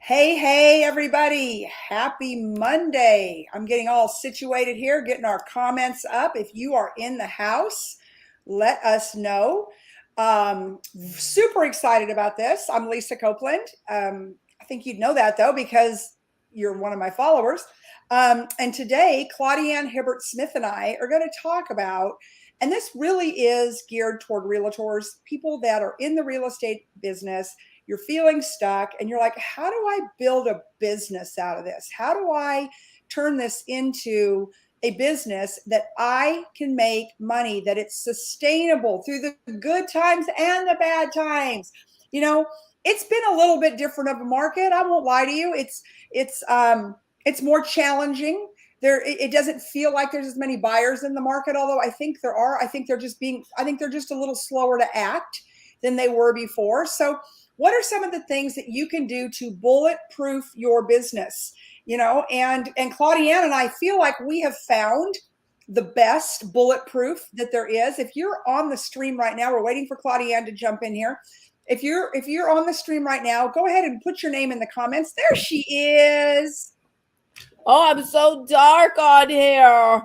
Hey, everybody. Happy Monday. I'm getting all situated here, getting our comments up. If you are in the house, let us know. Super excited about this. I'm Lisa Copeland. I think you'd know that though, because you're one of my followers. And today, Claudienne Hibbert Smith and I are going to talk about, and this really is geared toward realtors, people that are in the real estate business. You're feeling stuck and you're like, how do I build a business out of this? How do I turn this into a business that I can make money, that it's sustainable through the good times and the bad times? You know, it's been a little bit different of a market. I won't lie to you. It's more challenging. It doesn't feel like there's as many buyers in the market, although I think there are. I think they're just a little slower to act than they were before. So what are some of the things that you can do to bulletproof your business? And Claudienne and I feel like we have found the best bulletproof that there is. If you're on the stream right now, we're waiting for Claudienne to jump in here. If you're on the stream right now, go ahead and put your name in the comments. There she is. Oh, I'm so dark on here.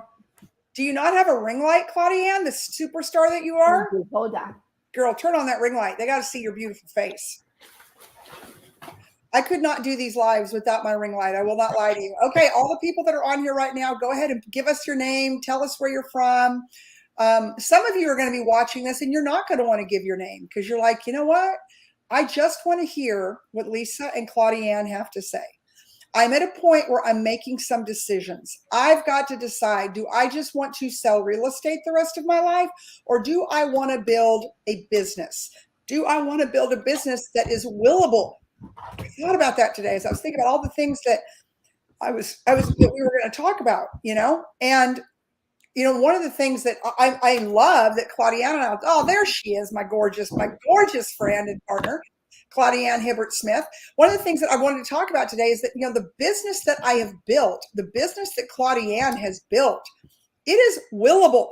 Do you not have a ring light, Claudienne, the superstar that you are? Hold on. Girl, turn on that ring light. They got to see your beautiful face. I could not do these lives without my ring light. I will not lie to you. Okay, all the people that are on here right now, go ahead and give us your name. Tell us where you're from. Some of you are going to be watching this and you're not going to want to give your name because you're like, you know what? I just want to hear what Lisa and Claudienne have to say. I'm at a point where I'm making some decisions. I've got to decide, do I just want to sell real estate the rest of my life, or do I want to build a business? Do I want to build a business that is willable? I thought about that today as I was thinking about all the things that that we were going to talk about, and one of the things that I love that Claudienne, there she is, my gorgeous friend and partner, Claudienne Hibbert Smith. One of the things that I wanted to talk about today is that, the business that I have built, the business that Claudienne has built, it is willable.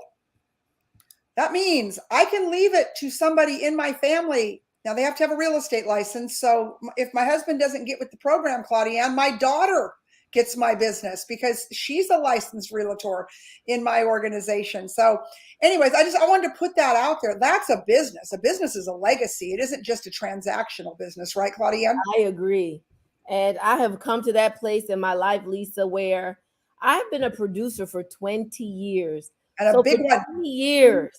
That means I can leave it to somebody in my family. Now they have to have a real estate license. So if my husband doesn't get with the program, Claudienne, my daughter gets my business because she's a licensed realtor in my organization. So anyways, I wanted to put that out there. That's a business. A business is a legacy. It isn't just a transactional business, right, Claudienne? I agree. And I have come to that place in my life, Lisa, where I've been a producer for 20 years. And a big one. 20 years.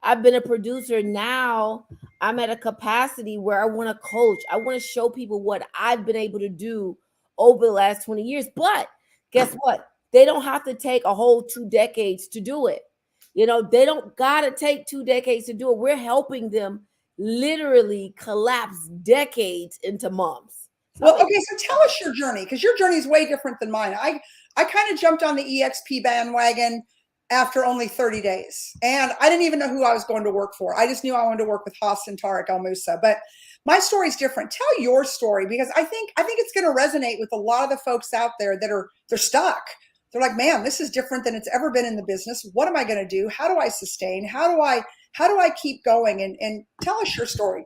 I've been a producer. Now I'm at a capacity where I want to coach. I want to show people what I've been able to do over the last 20 years. But guess what? They don't have to take a whole 2 decades to do it. They don't got to take 2 decades to do it. We're helping them literally collapse decades into months. Well, okay, so tell us your journey, because your journey is way different than mine. I kind of jumped on the EXP bandwagon after only 30 days. And I didn't even know who I was going to work for. I just knew I wanted to work with Haas and Tarek El Moussa. But my story is different. Tell your story, because I think it's going to resonate with a lot of the folks out there they're stuck. They're like, man, this is different than it's ever been in the business. What am I going to do? How do I sustain? How do I keep going? And tell us your story.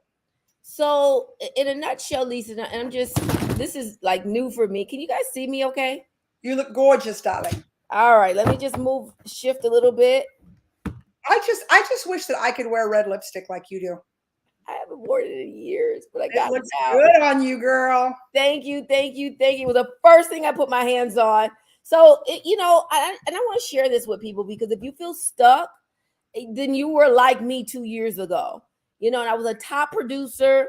So in a nutshell, Lisa, and this is like new for me. Can you guys see me okay? You look gorgeous, darling. All right, let me just shift a little bit. I just wish that I could wear red lipstick like you do. I haven't worn it in years, but I got it now. Good on you, girl. Thank you. It was the first thing I put my hands on. So, I want to share this with people, because if you feel stuck, then you were like me 2 years ago. And I was a top producer.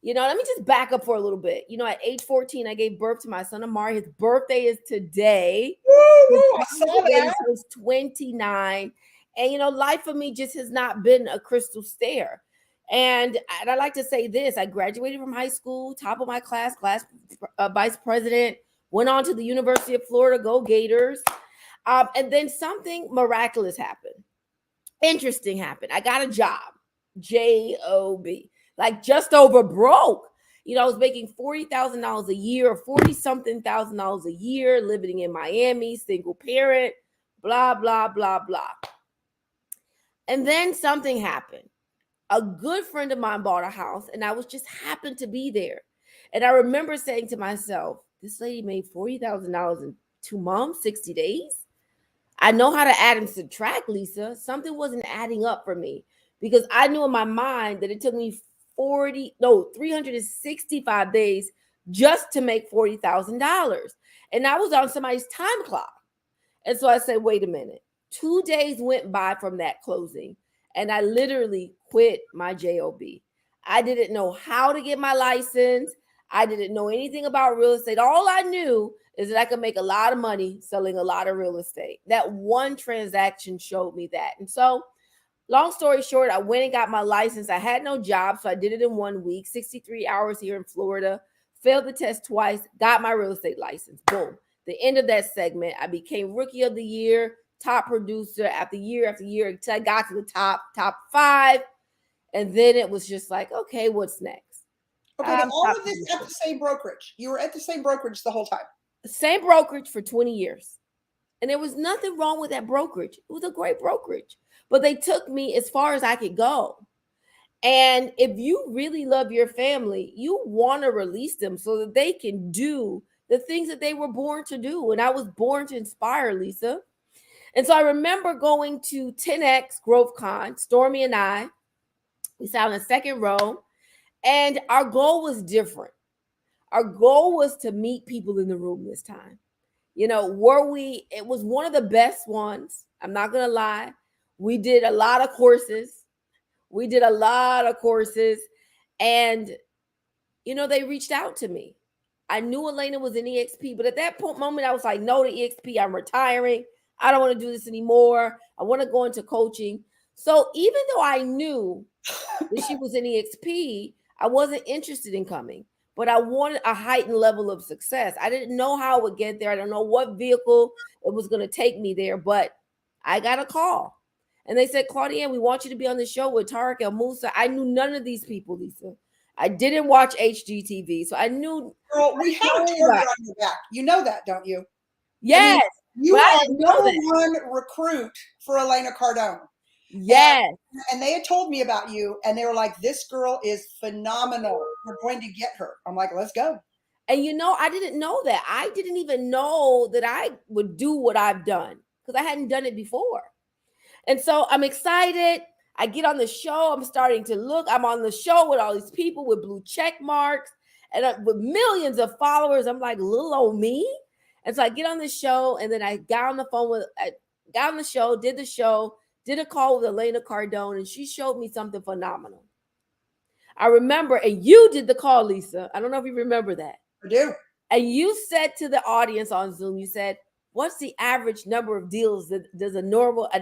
Let me just back up for a little bit. At age 14, I gave birth to my son, Amari. His birthday is today. Woo, I saw that. He was 29. And, life for me just has not been a crystal stair. And I like to say this: I graduated from high school, top of my class vice president, went on to the University of Florida, go Gators. And then something miraculous happened. Interesting happened. I got a job, job, like just over broke. I was making $40,000 a year, or 40-something thousand dollars a year, living in Miami, single parent, blah, blah, blah, blah. And then something happened. A good friend of mine bought a house, and I was just happened to be there. And I remember saying to myself, this lady made $40,000 in 2 months, 60 days. I know how to add and subtract, Lisa. Something wasn't adding up for me because I knew in my mind that it took me 365 days just to make $40,000. And I was on somebody's time clock. And so I said, wait a minute. 2 days went by from that closing, and I literally quit my job. I didn't know how to get my license. I didn't know anything about real estate. All I knew is that I could make a lot of money selling a lot of real estate. That one transaction showed me that. And so, long story short, I went and got my license. I had no job, so I did it in 1 week, 63 hours here in Florida, failed the test twice, got my real estate license. Boom. The end of that segment, I became Rookie of the Year, top producer after year until I got to the top 5. And then it was just like, okay, what's next? Okay, but all of this at the same brokerage. You were at the same brokerage the whole time. Same brokerage for 20 years. And there was nothing wrong with that brokerage. It was a great brokerage. But they took me as far as I could go. And if you really love your family, you want to release them so that they can do the things that they were born to do. And I was born to inspire, Lisa. And so I remember going to 10X GrowthCon, Stormy and I. We sat on the second row. And our goal was different. Our goal was to meet people in the room this time. You know, it was one of the best ones. I'm not going to lie. We did a lot of courses. And, you know, they reached out to me. I knew Elena was in EXP, but at that moment, I was like, no to EXP. I'm retiring. I don't want to do this anymore. I want to go into coaching. So even though I knew that she was in EXP, I wasn't interested in coming, but I wanted a heightened level of success. I didn't know how I would get there. I don't know what vehicle it was going to take me there, but I got a call. And they said, Claudienne, we want you to be on the show with Tarek El Moussa. I knew none of these people, Lisa. I didn't watch HGTV, so I knew. Girl, we have a target on your back. You know that, don't you? Yes. I mean, you are number one recruit for Elena Cardone. Yes. And they had told me about you, and they were like, this girl is phenomenal. We're going to get her. I'm like, let's go. And you know, I didn't know that. I didn't even know that I would do what I've done because I hadn't done it before. And so I'm excited. I get on the show. I'm starting to look. I'm on the show with all these people with blue check marks and with millions of followers. I'm like, little old me. And so I get on the show, and then I got on the phone got on the show, did the show, did a call with Elena Cardone, and she showed me something phenomenal. I remember, and you did the call, Lisa. I don't know if you remember that. I do. And you said to the audience on Zoom, you said, what's the average number of deals that does an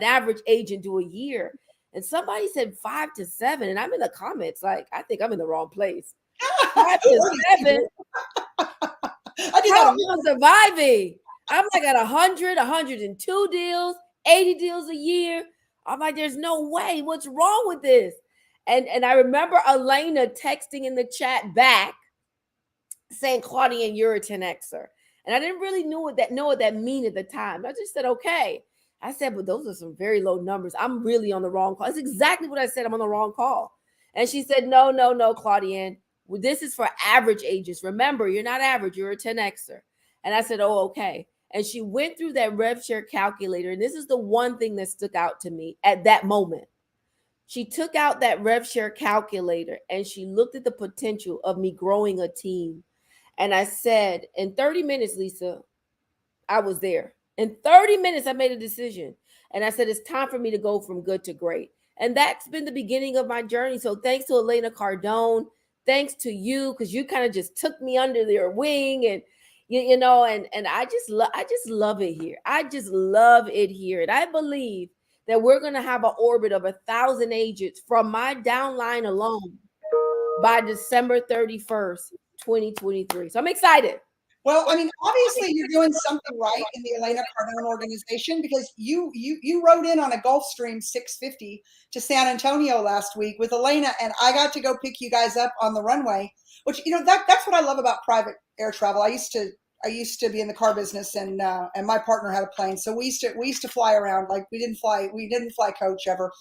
average agent do a year? And somebody said 5 to 7. And I'm in the comments like, I think I'm in the wrong place. 5 to 7. I did that. I'm surviving. I'm like at 100, 102 deals, 80 deals a year. I'm like, there's no way. What's wrong with this? And I remember Elena texting in the chat back saying, Claudienne, you're a 10Xer. And I didn't really know what that mean at the time. I just said, okay. I said, but those are some very low numbers. I'm really on the wrong call. That's exactly what I said. I'm on the wrong call. And she said, no, Claudienne. This is for average agents. Remember, you're not average. You're a 10Xer. And I said, oh, okay. And she went through that rev share calculator. And this is the one thing that stuck out to me at that moment. She took out that rev share calculator and she looked at the potential of me growing a team. And I said, in 30 minutes, Lisa, I was there. In 30 minutes, I made a decision. And I said, it's time for me to go from good to great. And that's been the beginning of my journey. So thanks to Elena Cardone, thanks to you, because you kind of just took me under your wing. And, you know, and I just love it here. I just love it here. And I believe that we're going to have an orbit of 1,000 agents from my downline alone by December 31st, 2023. So I'm excited. Well, I mean, obviously you're doing something right in the Elena Cardone organization because you rode in on a Gulfstream 650 to San Antonio last week with Elena, and I got to go pick you guys up on the runway, which, you know, that's what I love about private air travel. I used to used to be in the car business, and my partner had a plane, so we used to fly around. Like we didn't fly coach ever,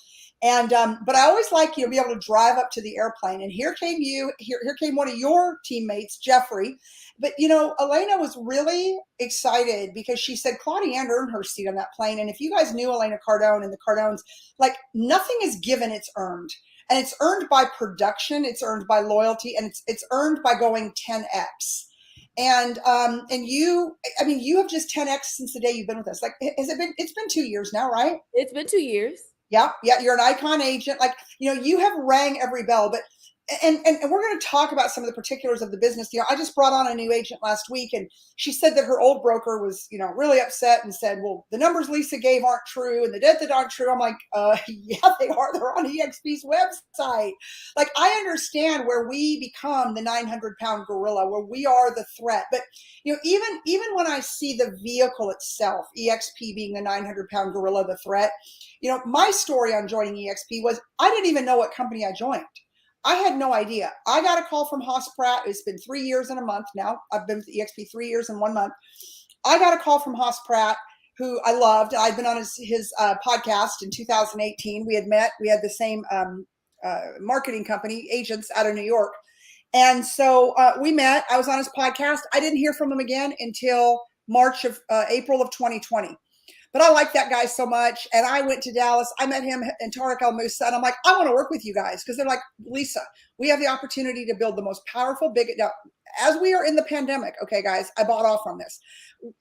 and but I always like, you know, be able to drive up to the airplane. And here came here came one of your teammates, Jeffrey. But you know, Elena was really excited because she said Claudienne earned her seat on that plane. And if you guys knew Elena Cardone and the Cardones, like nothing is given, it's earned. And it's earned by production, it's earned by loyalty, and it's earned by going 10x. And you, I mean, you have just 10x since the day you've been with us. Like, it's been 2 years now, right? It's been 2 years. Yeah, you're an icon agent. Like, you know, you have rang every bell. But and we're going to talk about some of the particulars of the business. You know, I just brought on a new agent last week, and she said that her old broker was, you know, really upset and said, well, the numbers Lisa gave aren't true and the debt that aren't true. I'm like, yeah, they are. They're on EXP's website. Like, I understand where we become the 900-pound gorilla, where we are the threat. But, you know, even when I see the vehicle itself, EXP being the 900-pound gorilla, the threat, you know, my story on joining EXP was I didn't even know what company I joined. I had no idea. I got a call from Haas Pratt. It's been 3 years and a month now. I've been with EXP 3 years and 1 month. I got a call from Haas Pratt, who I loved. I'd been on his podcast in 2018. We had met. We had the same marketing company, agents out of New York. And so we met. I was on his podcast. I didn't hear from him again until April of 2020. But I like that guy so much. And I went to Dallas. I met him and Tarek El Moussa. And I'm like, I want to work with you guys. Because they're like, Lisa, we have the opportunity to build the most powerful, now, as we are in the pandemic, okay, guys, I bought off on this,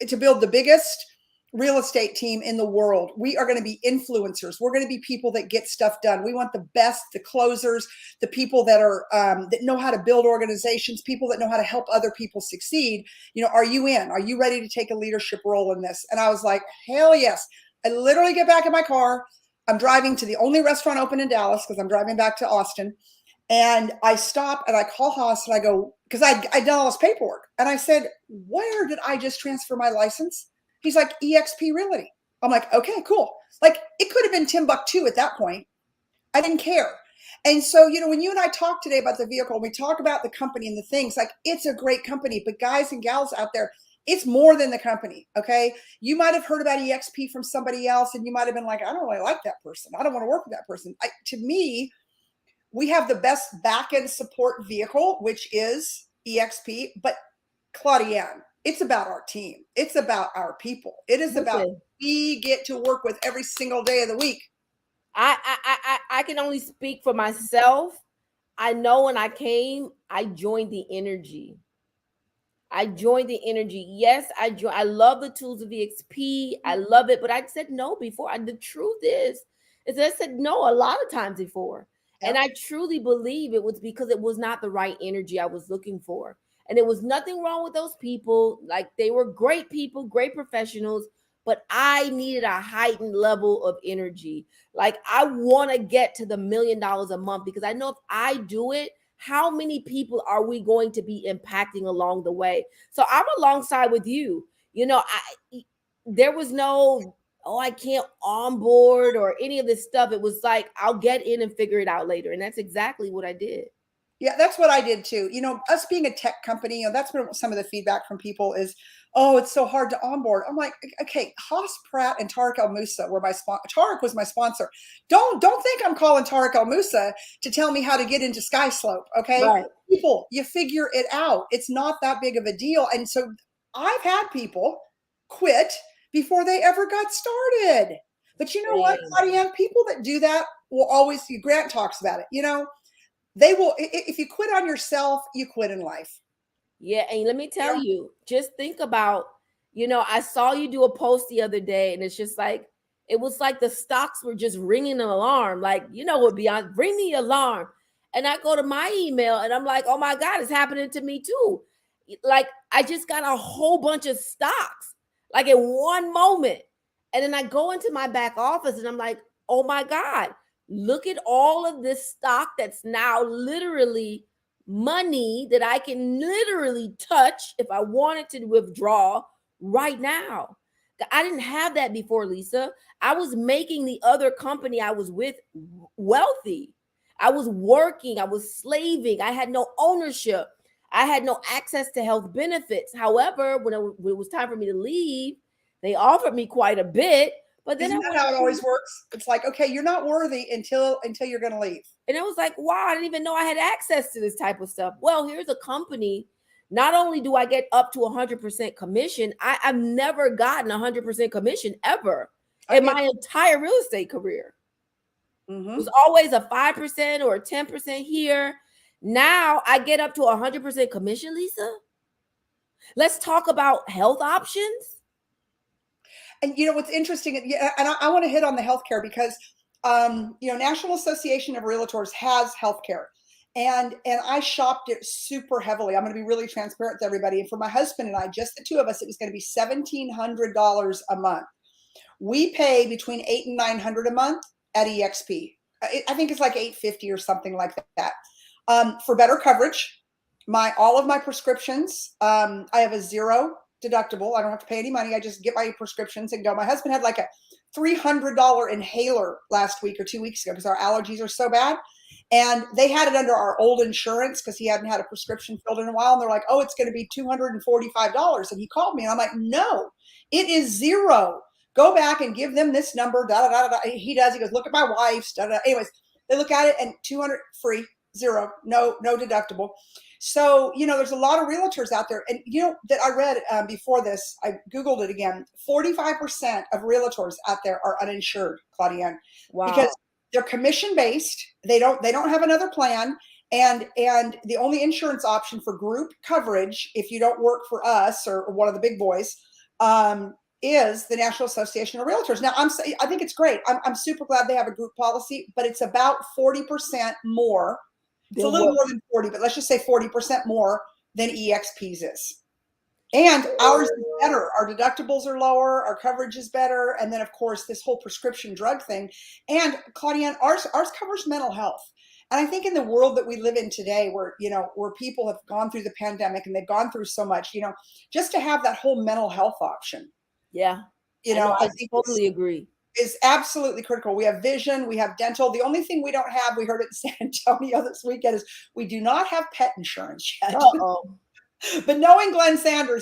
to build the biggest real estate team in the world. We are going to be influencers. We're going to be people that get stuff done. We want the best, the closers, the people that are that know how to build organizations, people that know how to help other people succeed. You know, are you in? Are you ready to take a leadership role in this? And I was like, hell yes. I literally get back in my car. I'm driving to the only restaurant open in Dallas because I'm driving back to Austin. And I stop and I call Haas and I go, because I'd done all this paperwork. And I said, where did I just transfer my license? He's like, EXP Realty. I'm like, okay, cool. Like, it could have been Timbuktu at that point. I didn't care. And so, you know, when you and I talk today about the vehicle, we talk about the company and the things, like, it's a great company. But guys and gals out there, it's more than the company, okay? You might have heard about EXP from somebody else, and you might have been like, I don't really like that person. I don't want to work with that person. To me, we have the best back-end support vehicle, which is EXP. But Claudienne, it's about our team. It's about our people. It is about we get to work with every single day of the week. I can only speak for myself. I know when I came, I joined the energy. Yes, I love the tools of EXP. I love it, but I said no before. The truth is I said no a lot of times before. Yep. And I truly believe it was because it was not the right energy I was looking for. And there was nothing wrong with those people. Like, they were great people, great professionals, but I needed a heightened level of energy. Like, I want to get to the $1 million a month, because I know if I do it, how many people are we going to be impacting along the way? So I'm alongside with you. You know, there was no, I can't onboard or any of this stuff. It was like, I'll get in and figure it out later. And that's exactly what I did. Yeah, that's what I did too. You know, us being a tech company, you know, that's been some of the feedback from people is, oh, it's so hard to onboard. I'm like, okay, Haas Pratt and Tarek El Moussa were my sponsor. Tarek was my sponsor. Don't think I'm calling Tarek El Moussa to tell me how to get into Sky Slope. Okay, right. People, you figure it out. It's not that big of a deal. And so I've had people quit before they ever got started. But you know what, Claudienne, people that do that will always. Grant talks about it. You know. They will, if you quit on yourself, you quit in life. Yeah. And let me tell you, just think about, you know, I saw you do a post the other day, and it's just like, it was like the stocks were just ringing an alarm. Like, you know what, Beyond, ring the alarm. And I go to my email and I'm like, oh my God, it's happening to me too. Like, I just got a whole bunch of stocks, like in one moment. And then I go into my back office and I'm like, oh my God. Look at all of this stock that's now literally money that I can literally touch if I wanted to withdraw right now. I didn't have that before, Lisa. I was making the other company I was with wealthy. I was working. I was slaving. I had no ownership. I had no access to health benefits. However, when it was time for me to leave, they offered me quite a bit. But then Isn't that how it always works? It's like, okay, you're not worthy until you're going to leave. And it was like, wow, I didn't even know I had access to this type of stuff. Well, here's a company. Not only do I get up to 100% commission, I've never gotten 100% commission ever in my entire real estate career. Mm-hmm. It was always a 5% or a 10% here. Now I get up to 100% commission, Lisa. Let's talk about health options. And you know what's interesting, and I want to hit on the healthcare because National Association of Realtors has healthcare, and I shopped it super heavily. I'm going to be really transparent to everybody. And for my husband and I, just the two of us, it was going to be $1,700 a month. We pay between $800 and $900 a month at EXP. I think it's like $850 or something like that. For better coverage, all of my prescriptions, I have a zero deductible. I don't have to pay any money. I just get my prescriptions and go. My husband had like a $300 inhaler last week or 2 weeks ago because our allergies are so bad. And they had it under our old insurance because he hadn't had a prescription filled in a while. And they're like, oh, it's going to be $245. And he called me and I'm like, no, it is zero. Go back and give them this number. Da, da, da, da. He does. He goes, look at my wife's. Da, da. Anyways, they look at it and 200 free, zero, no deductible. So, there's a lot of realtors out there. And, that I read before this, I Googled it again. 45% of realtors out there are uninsured, Claudienne. Wow. Because they're commission-based. They don't have another plan. And the only insurance option for group coverage, if you don't work for us or one of the big boys, is the National Association of Realtors. Now, I think it's great. I'm super glad they have a group policy, but it's about 40% more. It's a little more than 40, but let's just say 40% more than EXP's is. And ours is better. Our deductibles are lower. Our coverage is better. And then, of course, this whole prescription drug thing. And Claudienne, ours covers mental health. And I think in the world that we live in today, where people have gone through the pandemic and they've gone through so much, just to have that whole mental health option. Yeah. I think totally agree. Is absolutely critical. We have vision, we have dental. The only thing we don't have, we heard it in San Antonio this weekend, is we do not have pet insurance yet. Uh-oh. But knowing Glenn Sanford,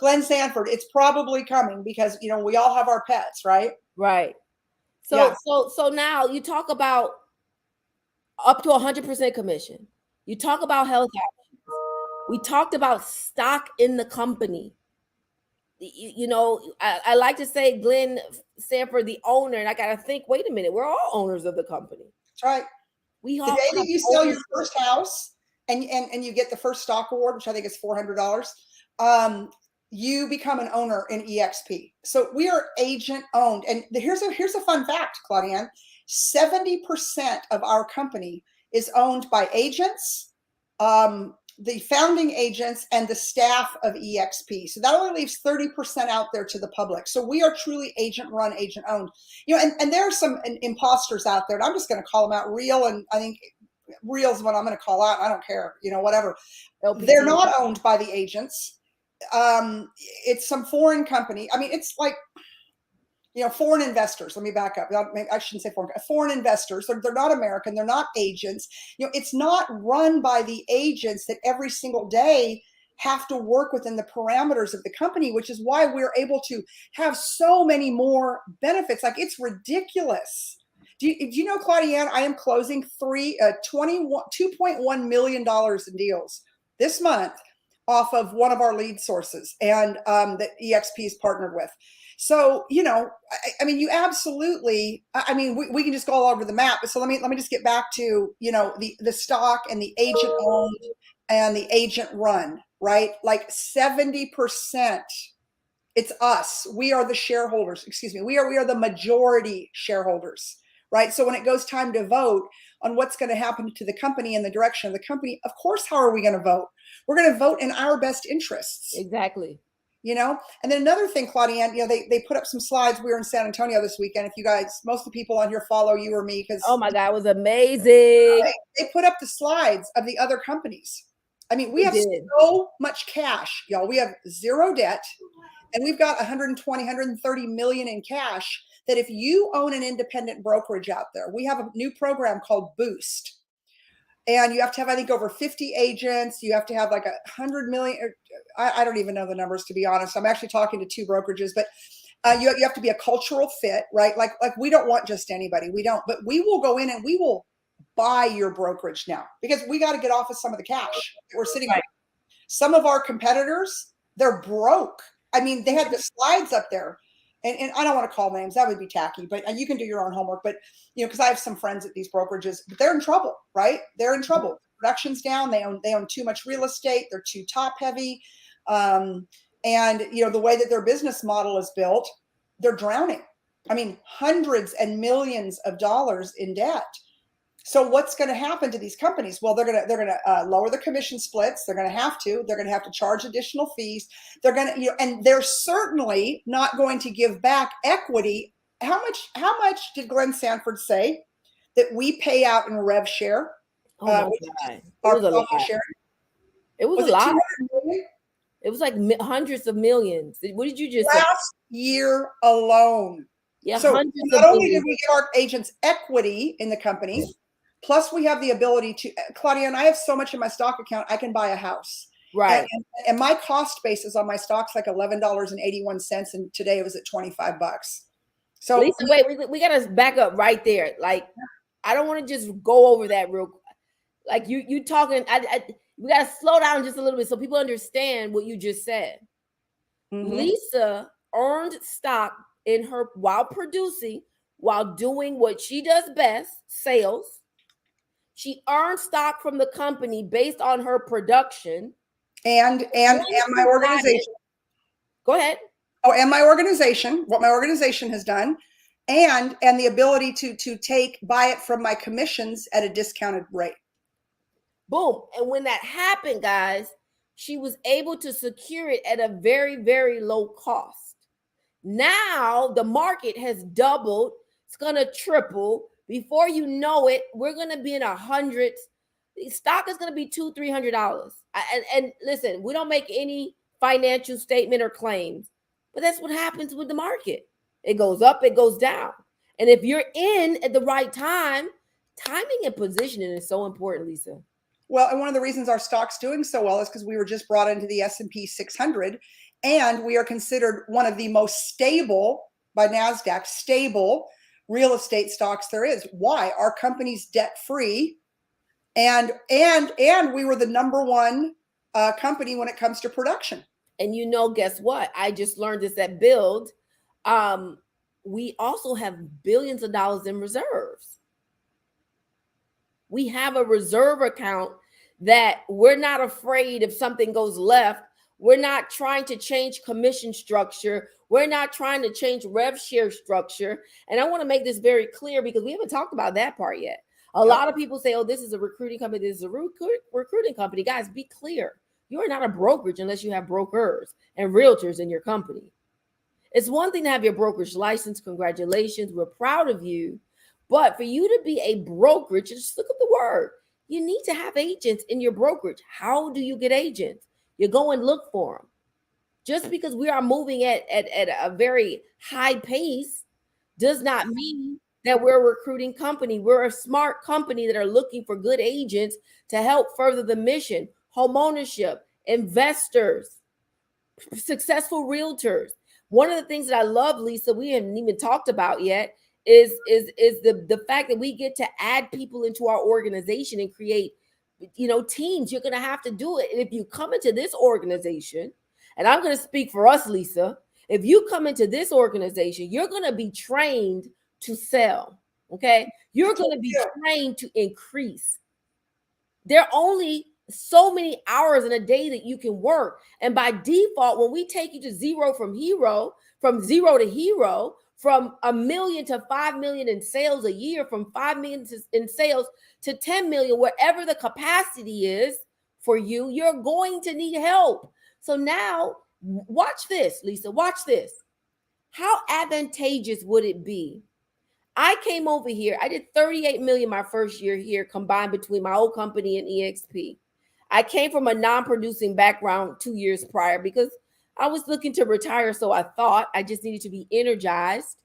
it's probably coming because, we all have our pets, right? Right. So now you talk about up to 100% commission. You talk about health options. We talked about stock in the company. I like to say Glenn Sanford, the owner, and I got to think, wait a minute, we're all owners of the company. That's right. The day that you sell your first house and you get the first stock award, which I think is $400, you become an owner in EXP. So we are agent owned. And here's a fun fact, Claudienne. 70% of our company is owned by agents, the founding agents, and the staff of EXP. So that only leaves 30% out there to the public. So we are truly agent run, agent owned. And there are some imposters out there, and I'm just going to call them out. Real, and I think Real is what I'm going to call out. I don't care, whatever. LPT. They're not owned by the agents. It's some foreign company. I mean, it's like, foreign investors. Let me back up. I shouldn't say foreign investors. They're not American. They're not agents. It's not run by the agents that every single day have to work within the parameters of the company, which is why we're able to have so many more benefits. Like, it's ridiculous. Do you know, Claudienne, I am closing $2.1 million in deals this month off of one of our lead sources and that EXP is partnered with. So, you absolutely, we can just go all over the map. So let me just get back to, the stock and the agent owned and the agent run, right? Like 70%, it's us. We are the shareholders. Excuse me. We are the majority shareholders, right? So when it goes time to vote on what's going to happen to the company and the direction of the company, of course, how are we going to vote? We're going to vote in our best interests. Exactly. And then another thing, Claudienne, they put up some slides. We were in San Antonio this weekend. If you guys, most of the people on here follow you or me, because oh my God, it was amazing. They put up the slides of the other companies. I mean, we have so much cash, y'all. We have zero debt, and we've got 130 million in cash. That if you own an independent brokerage out there, we have a new program called Boost. and you have to have, I think, over 50 agents. You have to have like 100 million. I don't even know the numbers, to be honest. I'm actually talking to 2 brokerages, but you have to be a cultural fit, right? Like we don't want just anybody. We don't, but we will go in and we will buy your brokerage now because we got to get off of some of the cash that we're sitting on. Some of our competitors, they're broke. I mean, they had the slides up there. And I don't want to call names. That would be tacky, but you can do your own homework. But, because I have some friends at these brokerages, but they're in trouble, right? They're in trouble. Production's down. They own too much real estate. They're too top heavy. And, the way that their business model is built, they're drowning. I mean, hundreds and millions of dollars in debt. So what's going to happen to these companies? Well, they're going to lower the commission splits. They're going to have to charge additional fees. They're going to, and they're certainly not going to give back equity. How much did Glenn Sanford say that we pay out in rev share? Oh my God. It was a lot. It was a lot. It was like hundreds of millions. What did you just say? Last year alone. Yeah. So not only did we get our agents equity in the company, plus we have the ability to, Claudienne, I have so much in my stock account, I can buy a house. Right. And my cost basis on my stock's like $11.81. And today it was at $25. So Lisa, wait, we got to back up right there. Like, I don't want to just go over that real quick. Like you talking, we got to slow down just a little bit so people understand what you just said. Mm-hmm. Lisa earned stock in her while producing, while doing what she does best, sales. She earned stock from the company based on her production and my organization. Go ahead. Oh, and my organization, what my organization has done, and the ability to buy it from my commissions at a discounted rate. Boom. And when that happened, guys, she was able to secure it at a very, very low cost. Now the market has doubled. It's going to triple. Before you know it, we're going to be in hundreds. The stock is going to be $200-$300. And listen, we don't make any financial statement or claims, but that's what happens with the market. It goes up, it goes down. And if you're in at the right time, timing and positioning is so important, Lisa. Well, and one of the reasons our stock's doing so well is because we were just brought into the S&P 600, and we are considered one of the most stable, by NASDAQ, stable real estate stocks there is. Why? Our company's debt-free, and we were the number one company when it comes to production. And guess what? I just learned this at Build. We also have billions of dollars in reserves. We have a reserve account that we're not afraid if something goes left. We're not trying to change commission structure. We're not trying to change rev share structure. And I want to make this very clear because we haven't talked about that part yet. A lot of people say, oh, this is a recruiting company. This is a recruiting company. Guys, be clear. You are not a brokerage unless you have brokers and realtors in your company. It's one thing to have your brokerage license. Congratulations. We're proud of you. But for you to be a brokerage, just look at the word. You need to have agents in your brokerage. How do you get agents? You go and look for them. Just because we are moving at a very high pace does not mean that we're a recruiting company. We're a smart company that are looking for good agents to help further the mission. Home ownership, investors, successful realtors. One of the things that I love, Lisa, we haven't even talked about yet, is the fact that we get to add people into our organization and create, teams. You're going to have to do it. And if you come into this organization, and I'm going to speak for us, Lisa, if you come into this organization, you're going to be trained to sell. Okay. You're going to be trained to increase. There are only so many hours in a day that you can work. And by default, when we take you to zero to hero, from 1 million to 5 million in sales a year, from 5 million in sales to 10 million, wherever the capacity is for you, you're going to need help. So now watch this, Lisa, watch this. How advantageous would it be? I came over here. I did 38 million my first year here, combined between my old company and EXP. I came from a non-producing background 2 years prior because I was looking to retire. So I thought I just needed to be energized.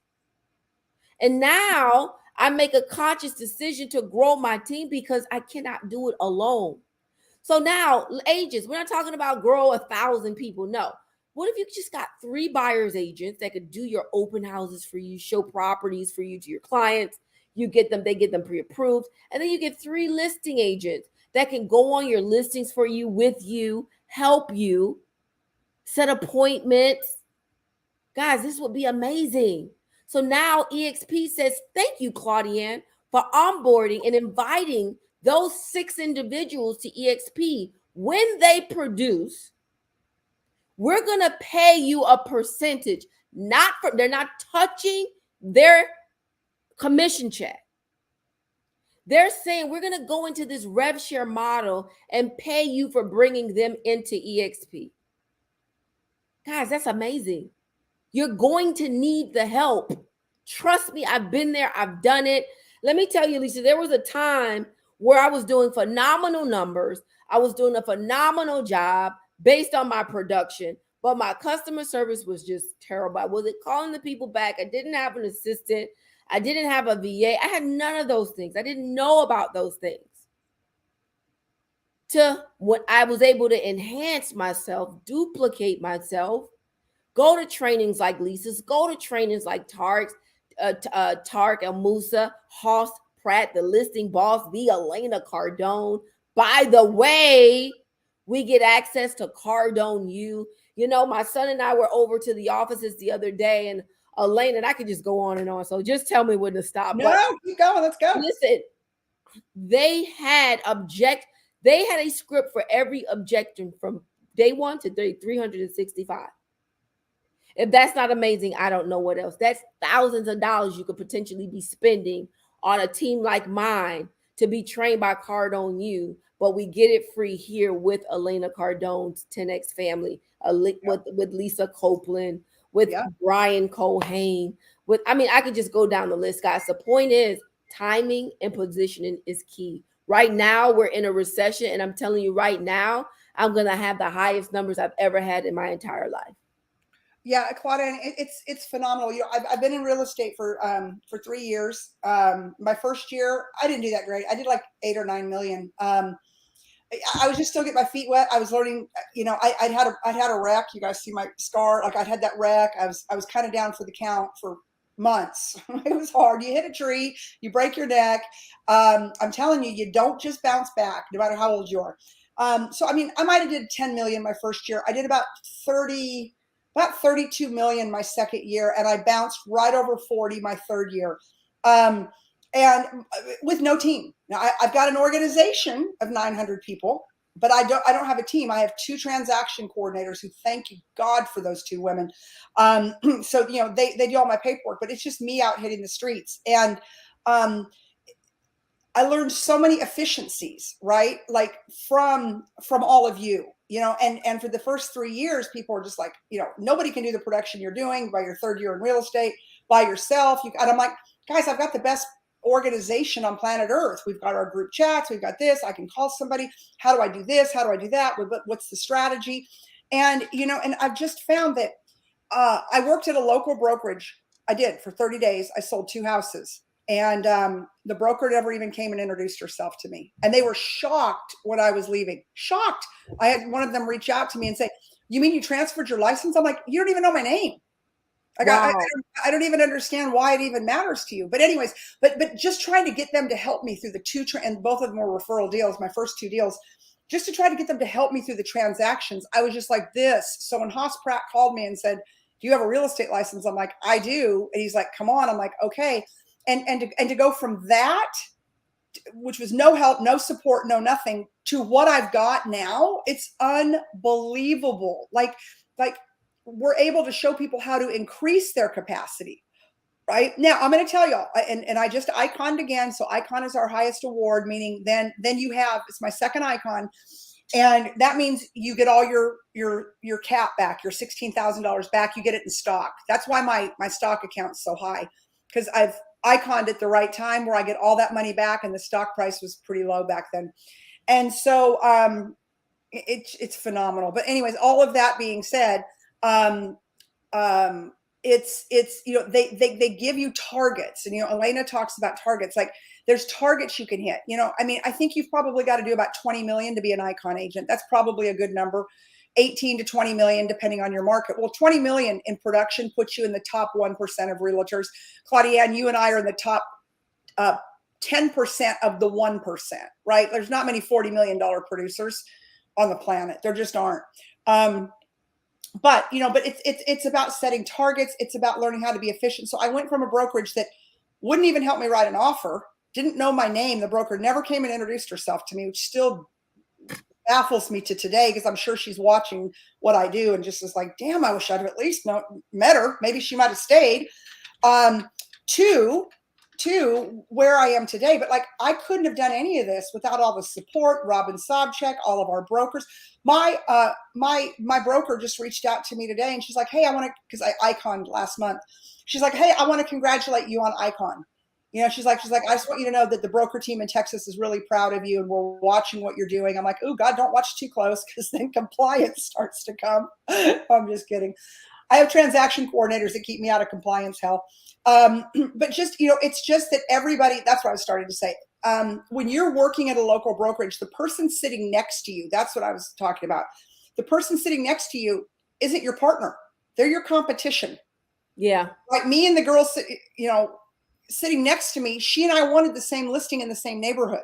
And now I make a conscious decision to grow my team because I cannot do it alone. So now, agents, we're not talking about grow 1,000 people. No. What if you just got 3 buyers agents that could do your open houses for you, show properties for you to your clients? You get them, they get them pre-approved. And then you get 3 listing agents that can go on your listings for you, with you, help you, set appointments. Guys, this would be amazing. So now EXP says, thank you, Claudienne, for onboarding and inviting those 6 individuals to EXP. When they produce, we're going to pay you a percentage. They're not touching their commission check. They're saying we're going to go into this rev share model and pay you for bringing them into EXP. Guys, that's amazing. You're going to need the help. Trust me, I've been there. I've done it. Let me tell you, Lisa, there was a time where I was doing phenomenal numbers. I was doing a phenomenal job based on my production, but my customer service was just terrible. I wasn't calling the people back. I didn't have an assistant. I didn't have a VA. I had none of those things. I didn't know about those things. To when I was able to enhance myself, duplicate myself, go to trainings like Lisa's, go to trainings like Tark and Musa, Hoss, Pratt, the listing boss, the Elena Cardone. By the way, we get access to Cardone U. You know, my son and I were over to the offices the other day, and Elena, and I could just go on and on. So just tell me when to stop. No, keep going. Let's go. Listen, they had a script for every objection from day 1 to 365. If that's not amazing, I don't know what else. That's thousands of dollars you could potentially be spending on a team like mine to be trained by Cardone U, but we get it free here with Elena Cardone's 10X family, with Lisa Copeland, with Brian Colhane. I could just go down the list, guys. The point is, timing and positioning is key. Right now, we're in a recession, and I'm telling you right now, I'm going to have the highest numbers I've ever had in my entire life. Yeah, Claudia, it's phenomenal. You know, I've been in real estate for 3 years. My first year, I didn't do that great. I did like 8 or 9 million. I was just still getting my feet wet. I was learning. You know, I'd had a wreck. You guys see my scar? Like I'd had that wreck. I was kind of down for the count for months. It was hard. You hit a tree, you break your neck. I'm telling you, you don't just bounce back, no matter how old you are. So I mean, I might have did 10 million my first year. I did about 32 million my second year, and I bounced right over 40 my third year, and with no team. Now I've got an organization of 900 people, but I don't have a team. I have 2 transaction coordinators who, thank you God for those 2 women. So you know they do all my paperwork, but it's just me out hitting the streets, and I learned so many efficiencies, right? Like from all of you, you know, and for the first 3 years, people are just like, you know, nobody can do the production you're doing by your third year in real estate by yourself. And I'm like, guys, I've got the best organization on planet Earth. We've got our group chats. We've got this. I can call somebody. How do I do this? How do I do that? What's the strategy? And, you know, and I've just found that I worked at a local brokerage. I did for 30 days. I sold 2 houses. And the broker never even came and introduced herself to me. And they were shocked when I was leaving. Shocked. I had one of them reach out to me and say, "You mean you transferred your license?" I'm like, "You don't even know my name." Like, wow. I don't even understand why it even matters to you. But anyways, but just trying to get them to help me through the 2, and both of them were referral deals, my first 2 deals, just to try to get them to help me through the transactions. I was just like this. So when Haas Pratt called me and said, "Do you have a real estate license?" I'm like, "I do." And he's like, "Come on." I'm like, "Okay." And to go from that, which was no help, no support, no nothing, to what I've got now, it's unbelievable. Like we're able to show people how to increase their capacity. Right now, I'm going to tell y'all, and I just iconed again. So icon is our highest award, meaning then you have, it's my second icon. And that means you get all your cap back, your $16,000 back. You get it in stock. That's why my stock account's so high, because I've iconed at the right time where I get all that money back, and the stock price was pretty low back then. And so it's phenomenal. But anyways, all of that being said, it's they give you targets, and Elena talks about targets. Like, there's targets you can hit. I mean, I think you've probably got to do about 20 million to be an icon agent. That's probably a good number. 18 to 20 million depending on your market. Well, 20 million in production puts you in the top 1% of realtors. Claudienne, you and I are in the top 10% of the 1%, right? There's not many $40 million producers on the planet. There just aren't. But it's about setting targets. It's about learning how to be efficient. So I went from a brokerage that wouldn't even help me write an offer, didn't know my name. The broker never came and introduced herself to me, which still baffles me to today, because I'm sure she's watching what I do and just is like, damn, I wish I'd have at least met her. Maybe she might have stayed. To where I am today. But like, I couldn't have done any of this without all the support, Robin Sobchak, all of our brokers. My broker just reached out to me today, and she's like, hey, because I iconed last month. She's like, hey, I want to congratulate you on icon. She's like, I just want you to know that the broker team in Texas is really proud of you, and we're watching what you're doing. I'm like, oh God, don't watch too close, because then compliance starts to come. I'm just kidding. I have transaction coordinators that keep me out of compliance hell. But just, it's just that everybody, that's what I was starting to say. When you're working at a local brokerage, the person sitting next to you, that's what I was talking about. The person sitting next to you isn't your partner. They're your competition. Yeah. Like me and the girl, sitting next to me, she and I wanted the same listing in the same neighborhood.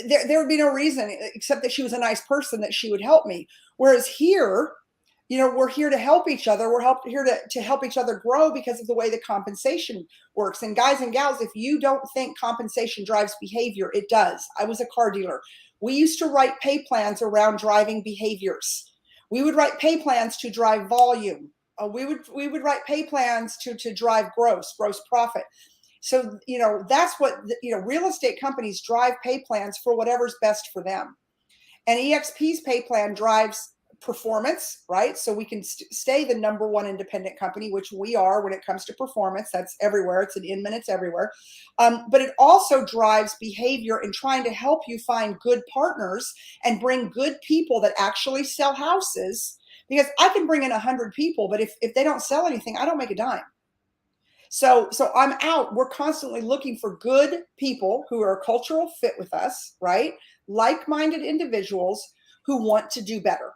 There would be no reason, except that she was a nice person, that she would help me. Whereas here, we're here to help each other. We're here to help each other grow because of the way the compensation works. And guys and gals, if you don't think compensation drives behavior, it does. I was a car dealer. We used to write pay plans around driving behaviors. We would write pay plans to drive volume. We would write pay plans to drive gross profit. So, that's what, real estate companies drive pay plans for whatever's best for them. And EXP's pay plan drives performance, right? So we can stay the number one independent company, which we are when it comes to performance. That's everywhere. It's an Inman, it's everywhere. But it also drives behavior in trying to help you find good partners and bring good people that actually sell houses. Because I can bring in 100 people, but if they don't sell anything, I don't make a dime. So I'm out. We're constantly looking for good people who are a cultural fit with us, right? Like-minded individuals who want to do better.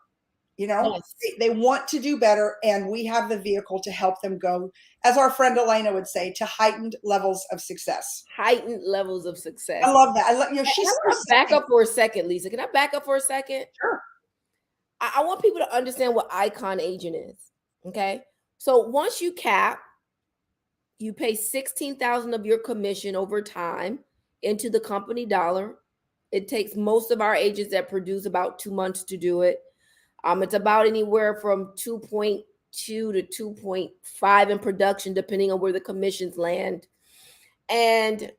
Yes. They want to do better, and we have the vehicle to help them go, as our friend Elena would say, to heightened levels of success. Heightened levels of success. I love that. She's I want to back up for a second, Lisa. Can I back up for a second? Sure. I want people to understand what icon agent is. Okay. So once you cap, you pay $16,000 of your commission over time into the company dollar. It takes most of our agents that produce about 2 months to do it. It's about anywhere from 2.2 to 2.5 in production, depending on where the commissions land. And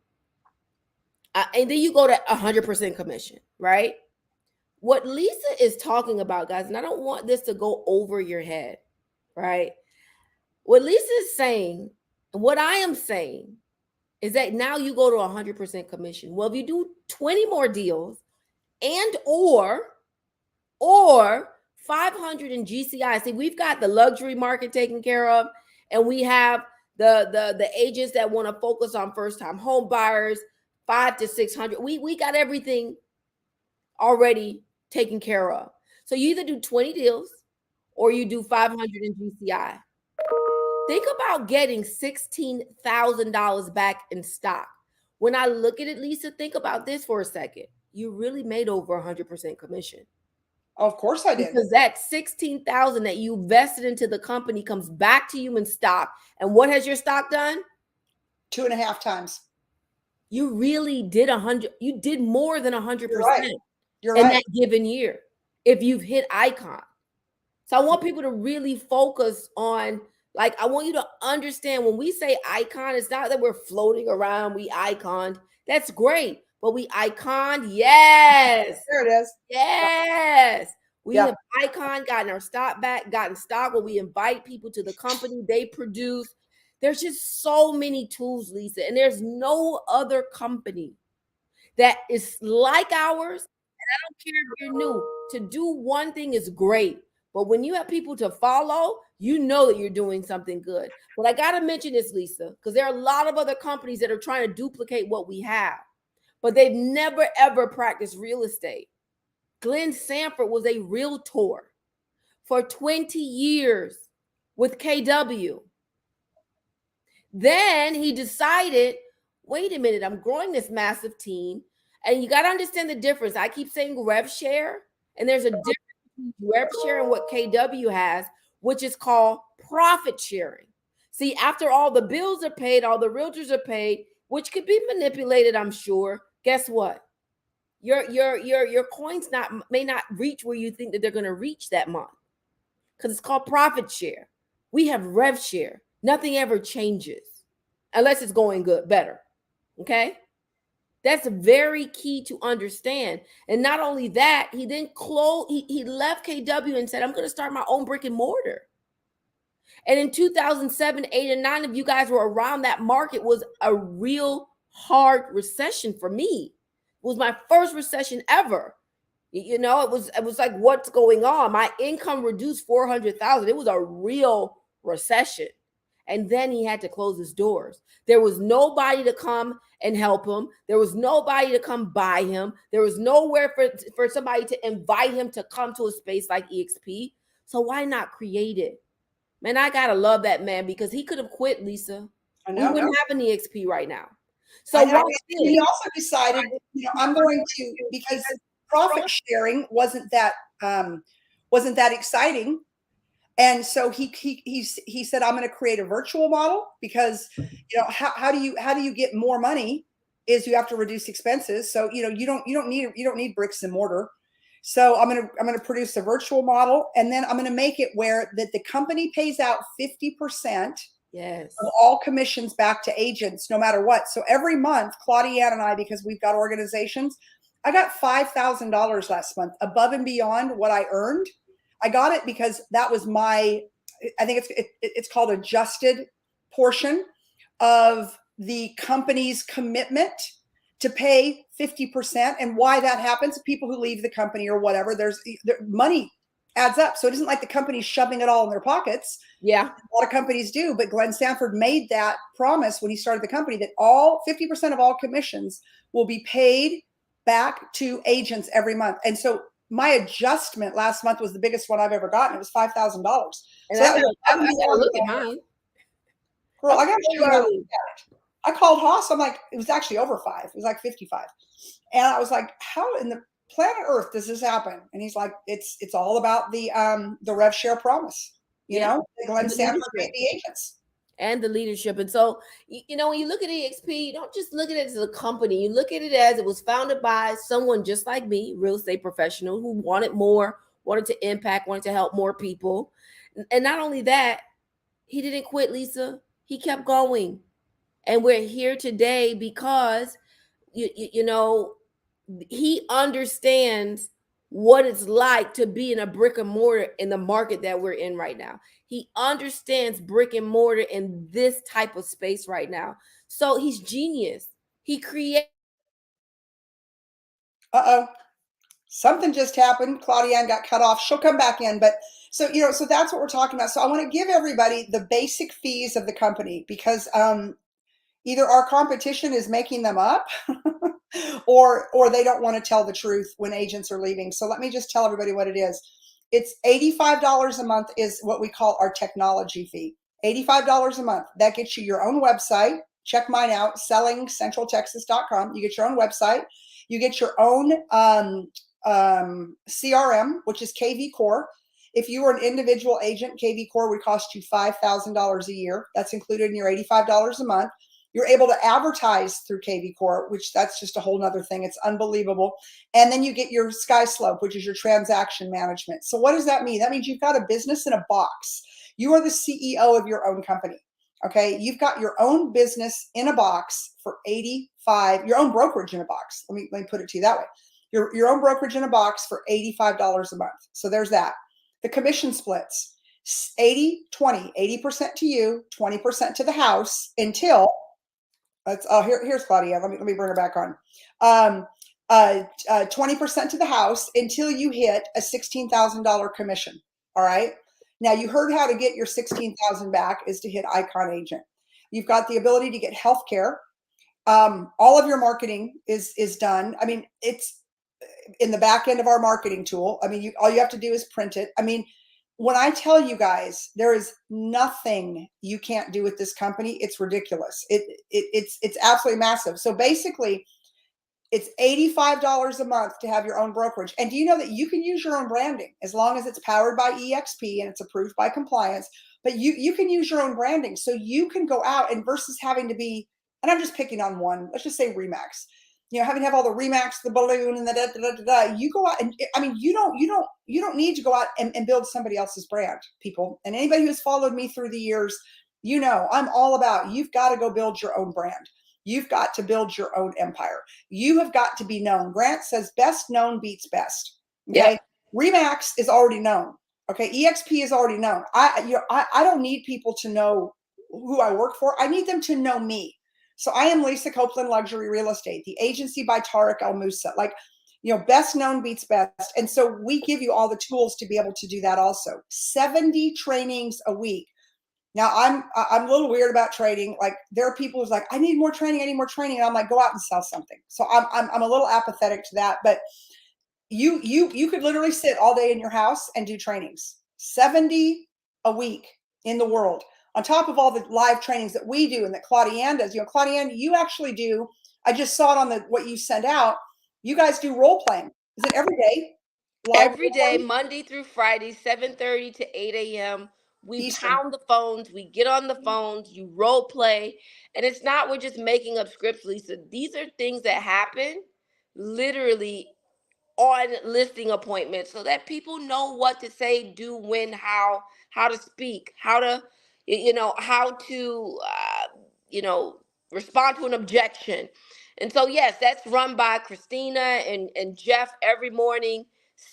then you go to 100% commission, right? What Lisa is talking about, guys, and I don't want this to go over your head, right? What Lisa is saying, and what I am saying, is that now you go to 100% commission. Well, if you do 20 more deals and or 500 in GCI, see, we've got the luxury market taken care of, and we have the agents that want to focus on first-time home buyers, 500 to 600. We got everything already taken care of. So you either do 20 deals or you do 500 in GCI. Think about getting $16,000 back in stock. When I look at it, Lisa, think about this for a second. You really made over 100% commission. Of course I did. Because that $16,000 that you vested into the company comes back to you in stock. And what has your stock done? 2.5 times. You really did 100. You did more than 100% You're in right. that given year if you've hit icon. So I want people to really focus on, like, I want you to understand when we say icon, it's not that we're floating around, we iconed. That's great. But we iconed, yes. There it is. Yes. We have icon, gotten our stock back, gotten stock where we invite people to the company, they produce. There's just so many tools, Lisa, and there's no other company that is like ours. And I don't care if you're new. To do one thing is great, but when you have people to follow, you know that you're doing something good. But I got to mention this, Lisa, because there are a lot of other companies that are trying to duplicate what we have, but they've never, ever practiced real estate. Glenn Sanford was a realtor for 20 years with KW. Then he decided, wait a minute, I'm growing this massive team. And you got to understand the difference. I keep saying rev share, and there's a difference between rev share and what KW has, which is called profit sharing. See, after all the bills are paid, all the realtors are paid, which could be manipulated, I'm sure. Guess what? Your coins may not reach where you think that they're going to reach that month, because it's called profit share. We have rev share. Nothing ever changes unless it's going good, better. Okay? That's very key to understand. And not only that, he then he left KW and said, I'm going to start my own brick and mortar. And in 2007, 8, and 9, if you guys were around, that market was a real hard recession for me. It was my first recession ever. You know, it was like, what's going on? My income reduced $400,000. It was a real recession. And then he had to close his doors. There was nobody to come and help him. There was nobody to come buy him. There was nowhere for somebody to invite him to come to a space like EXP. So why not create it? Man, I gotta love that man, because he could have quit, Lisa. I know. We wouldn't have an EXP right now. So he also decided, I'm going to, because profit sharing wasn't that exciting. And so he said, I'm going to create a virtual model, because, how do you get more money is you have to reduce expenses. So, you don't need bricks and mortar. So I'm going to produce a virtual model, and then I'm going to make it where that the company pays out 50% of all commissions back to agents, no matter what. So every month, Claudienne and I, because we've got organizations, I got $5,000 last month above and beyond what I earned. I got it because that was I think it's called adjusted portion of the company's commitment to pay 50%. And why that happens, people who leave the company or whatever, their money adds up. So it isn't like the company's shoving it all in their pockets. Yeah. A lot of companies do, but Glenn Sanford made that promise when he started the company, that all 50% of all commissions will be paid back to agents every month. And so my adjustment last month was the biggest one I've ever gotten. It was $5,000. And so I gotta look at mine. Girl, I got to show you. I called Haas. I'm like, it was actually over 5. It was like 55. And I was like, how in the planet Earth does this happen? And he's like, it's all about the rev share promise. You know, Glenn Sanford made the agents. And the leadership. And so, when you look at EXP, you don't just look at it as a company. You look at it as it was founded by someone just like me, real estate professional, who wanted more, wanted to impact, wanted to help more people. And not only that, he didn't quit, Lisa. He kept going. And we're here today because, he understands what it's like to be in a brick and mortar in the market that we're in right now. He understands brick and mortar in this type of space right now. So he's genius. He creates. Something just happened. Claudienne got cut off. She'll come back in. But so that's what we're talking about. So I want to give everybody the basic fees of the company, because either our competition is making them up or they don't want to tell the truth when agents are leaving. So let me just tell everybody what it is. It's $85 a month is what we call our technology fee. $85 a month. That gets you your own website. Check mine out, sellingcentraltexas.com. You get your own website. You get your own CRM, which is KV Core. If you were an individual agent, KV Core would cost you $5,000 a year. That's included in your $85 a month. You're able to advertise through KV Core, which that's just a whole nother thing. It's unbelievable. And then you get your SkySlope, which is your transaction management. So what does that mean? That means you've got a business in a box. You are the CEO of your own company. Okay. You've got your own business in a box for your own brokerage in a box. Let me put it to you that way. Your own brokerage in a box for $85 a month. So there's that. The commission splits, 80-20, 80% to you, 20% to the house until here's Claudia. Let me bring her back on. 20% to the house until you hit a $16,000 commission. All right. Now, you heard how to get your 16,000 back is to hit Icon Agent. You've got the ability to get healthcare. All of your marketing is done. I mean, it's in the back end of our marketing tool. I mean, all you have to do is print it. I mean, when I tell you guys, there is nothing you can't do with this company. It's ridiculous. It's absolutely massive. So basically, it's $85 a month to have your own brokerage. And do you know that you can use your own branding as long as it's powered by EXP and it's approved by compliance? But you can use your own branding. So you can go out and versus having to be, and I'm just picking on one, let's just say Remax. You know, having to have all the Remax, the balloon, and the da, da, da, da, da. You go out and I mean, you don't need to go out and build somebody else's brand, people. And anybody who's followed me through the years, you know, I'm all about you've got to go build your own brand. You've got to build your own empire. You have got to be known. Grant says best known beats best. Okay. Yep. Remax is already known. Okay. EXP is already known. I don't need people to know who I work for. I need them to know me. So I am Lisa Copeland Luxury Real Estate, the agency by Tarek El Moussa. Like, you know, best known beats best. And so we give you all the tools to be able to do that also. 70 trainings a week. Now I'm a little weird about trading. Like there are people who's like, I need more training. And I'm like, go out and sell something. So I'm a little apathetic to that, but you could literally sit all day in your house and do trainings, 70 a week in the world, on top of all the live trainings that we do and that Claudienne does. You know, Claudienne, you actually do. I just saw it on what you send out. You guys do role playing. Is it every day? Every day, Monday through Friday, 7:30 to 8 a.m. We Eastern. pound the phones, we get on the phones, you role play. And it's not we're just making up scripts, Lisa. These are things that happen literally on listing appointments so that people know what to say, do, when, how to speak, how to, respond to an objection. And so, yes, that's run by Christina and Jeff every morning,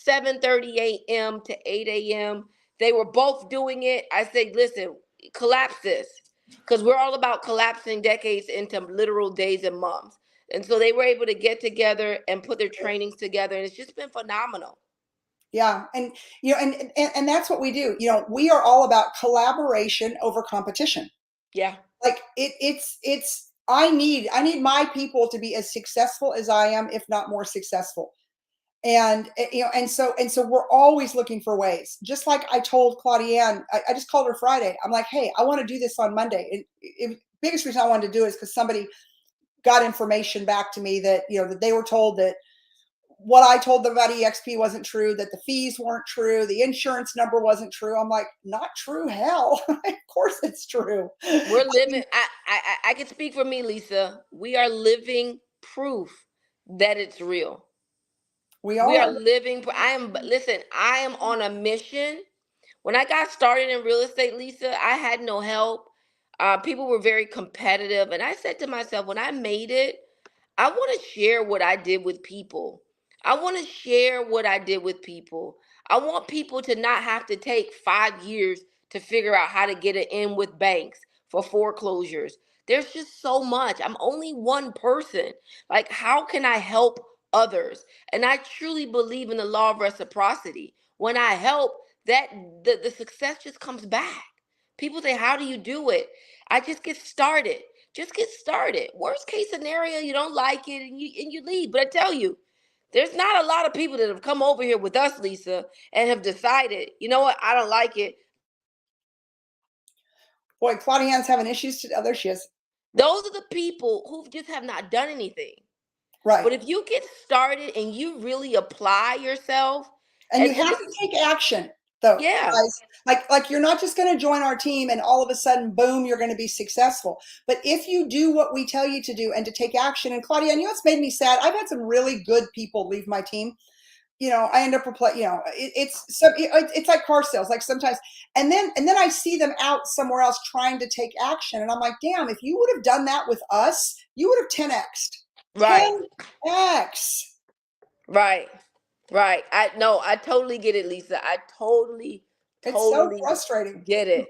7:30 a.m. to 8 a.m. They were both doing it. I said, listen, collapse this, because we're all about collapsing decades into literal days and months. And so they were able to get together and put their trainings together. And it's just been phenomenal. Yeah. And, you know, and that's what we do. You know, we are all about collaboration over competition. Yeah. Like I need my people to be as successful as I am, if not more successful. And, you know, and so we're always looking for ways. Just like I told Claudienne, I just called her Friday. I'm like, hey, I want to do this on Monday. Biggest reason I wanted to do it is because somebody got information back to me that, you know, that they were told that what I told them about EXP wasn't true, that the fees weren't true, the insurance number wasn't true. I'm like, not true, hell. Of course it's true. We're living, I can speak for me, Lisa. We are living proof that it's real. We are living, I am on a mission. When I got started in real estate, Lisa, I had no help. People were very competitive. And I said to myself, when I made it, I want to share what I did with people. I want to share what I did with people. I want people to not have to take 5 years to figure out how to get it in with banks for foreclosures. There's just so much. I'm only one person. Like, how can I help others? And I truly believe in the law of reciprocity. When I help, that the success just comes back. People say, how do you do it? I just get started. Just get started. Worst case scenario, you don't like it and you leave. But I tell you, there's not a lot of people that have come over here with us, Lisa, and have decided, you know what, I don't like it. Boy, Claudienne's having issues today. There she is. Those are the people who just have not done anything. Right. But if you get started and you really apply yourself, and you have to take action, though. Yeah. Guys. Like you're not just going to join our team and all of a sudden, boom, you're going to be successful. But if you do what we tell you to do and to take action, and Claudienne, you know what's made me sad? I've had some really good people leave my team. You know, I end up you know, it's like car sales, like sometimes, and then I see them out somewhere else trying to take action, and I'm like, damn, if you would have done that with us, you would have 10x'd. Right. 10x. Right. I totally get it, Lisa. I totally it's so frustrating. Get it.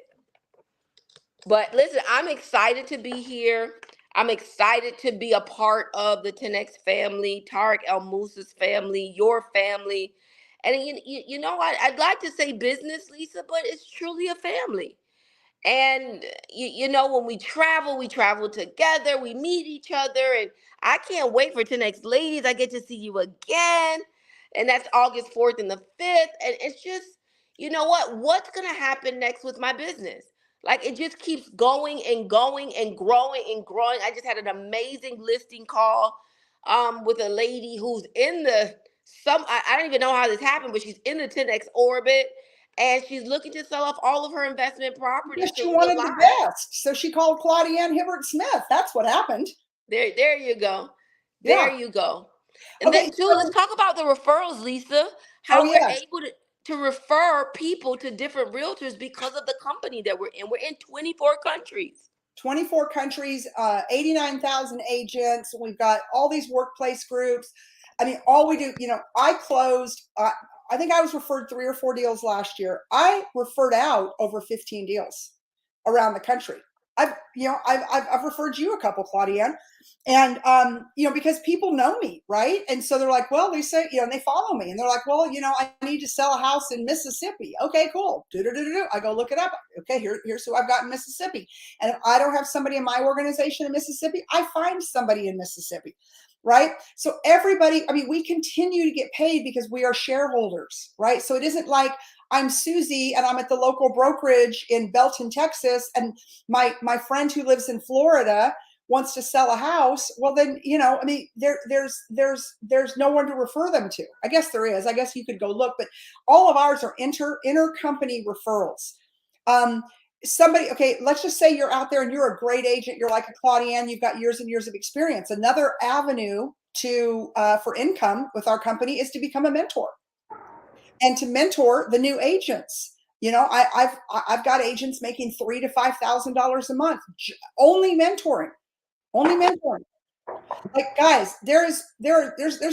But listen, I'm excited to be here. I'm excited to be a part of the 10X family, Tarek El Moussa's family, your family. And I'd like to say business, Lisa, but it's truly a family. And when we travel together, we meet each other, and I can't wait for 10X Ladies. I get to see you again, and that's August 4th and the 5th. And it's just, what's gonna happen next with my business? Like, it just keeps going and going and growing and growing. I just had an amazing listing call with a lady who's in the I don't even know how this happened, but she's in the 10X orbit, and she's looking to sell off all of her investment properties Because to she wanted the realign. best. So she called Claudienne Hibbert Smith. That's what happened. There you go. There Yeah. you go. And Okay. then too, let's talk about the referrals, Lisa. Oh, How we're yes. able to refer people to different realtors because of the company that we're in. We're in 24 countries. 24 countries, 89,000 agents. We've got all these workplace groups. I mean, all we do, I closed, I think I was referred 3 or 4 deals last year. I referred out over 15 deals around the country. I've referred you a couple, Claudienne, and because people know me, right? And so they're like, well, Lisa, and they follow me, and they're like, well, I need to sell a house in Mississippi. Okay, cool. I go look it up. Okay, here's who I've got in Mississippi. And if I don't have somebody in my organization in Mississippi, I find somebody in Mississippi, right? So everybody, I mean, we continue to get paid because we are shareholders, right? So it isn't like I'm Susie and I'm at the local brokerage in Belton, Texas, and my friend who lives in Florida wants to sell a house. Well, then, I mean, there's no one to refer them to. I guess there is. I guess you could go look, but all of ours are intercompany referrals. Okay, let's just say you're out there and you're a great agent. You're like a Claudienne. You've got years and years of experience. Another avenue for income with our company is to become a mentor and to mentor the new agents. I've got agents making $3,000 to $5,000 a month, only mentoring. Like, guys, there's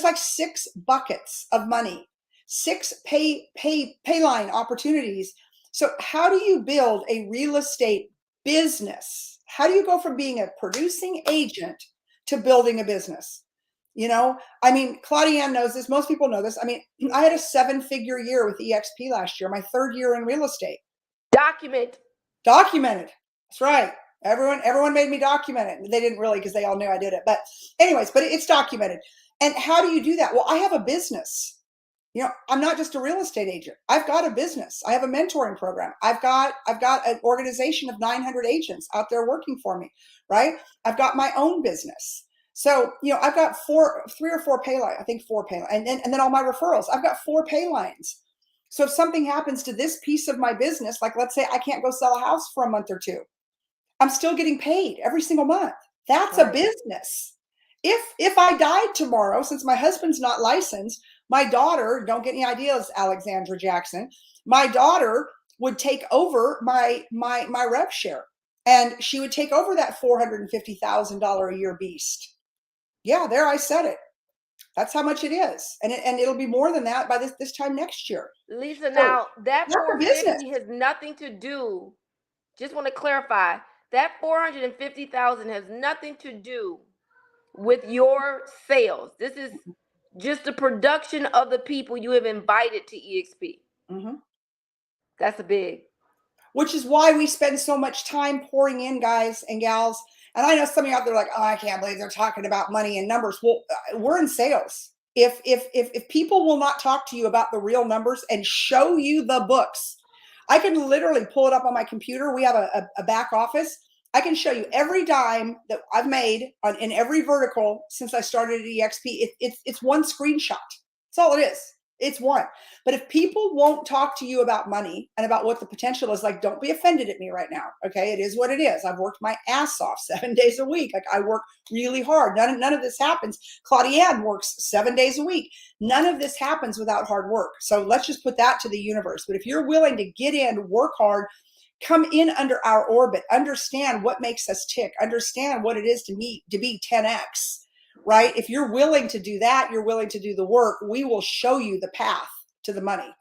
like 6 buckets of money, 6 pay line opportunities. So how do you build a real estate business? How do you go from being a producing agent to building a business? I mean, Claudienne knows this. Most people know this. I mean, I had a 7-figure year with EXP last year, my 3rd year in real estate. Documented. That's right. Everyone made me document it. They didn't really, because they all knew I did it. But anyways, it's documented. And how do you do that? Well, I have a business. I'm not just a real estate agent. I've got a business. I have a mentoring program. I've got an organization of 900 agents out there working for me, right? I've got my own business. So, I've got 3 or 4 pay lines, I think 4 pay lines, and then all my referrals. I've got 4 pay lines. So if something happens to this piece of my business, like let's say I can't go sell a house for a month or 2, I'm still getting paid every single month. That's right. A business. If I died tomorrow, since my husband's not licensed, my daughter, don't get any ideas, Alexandra Jackson, my daughter would take over my rev share, and she would take over that $450,000 a year beast. Yeah, there, I said it. That's how much it is. And it'll be more than that by this time next year. Lisa, now that business $450,000 has nothing to do, just want to clarify, that $450,000 has nothing to do with your sales. This is just the production of the people you have invited to EXP. Mm-hmm. That's a big. Which is why we spend so much time pouring in, guys and gals. And I know some of you out there are like, oh, I can't believe they're talking about money and numbers. Well, we're in sales. If people will not talk to you about the real numbers and show you the books, I can literally pull it up on my computer. We have a back office. I can show you every dime that I've made in every vertical since I started at EXP. It's one screenshot. That's all it is. It's one. But if people won't talk to you about money and about what the potential is, like, don't be offended at me right now. Okay. It is what it is. I've worked my ass off 7 days a week. Like, I work really hard. None of this happens. Claudienne works 7 days a week. None of this happens without hard work. So let's just put that to the universe. But if you're willing to get in, work hard, come in under our orbit, understand what makes us tick, understand what it is to be 10X. Right? If you're willing to do that, you're willing to do the work, we will show you the path to the money.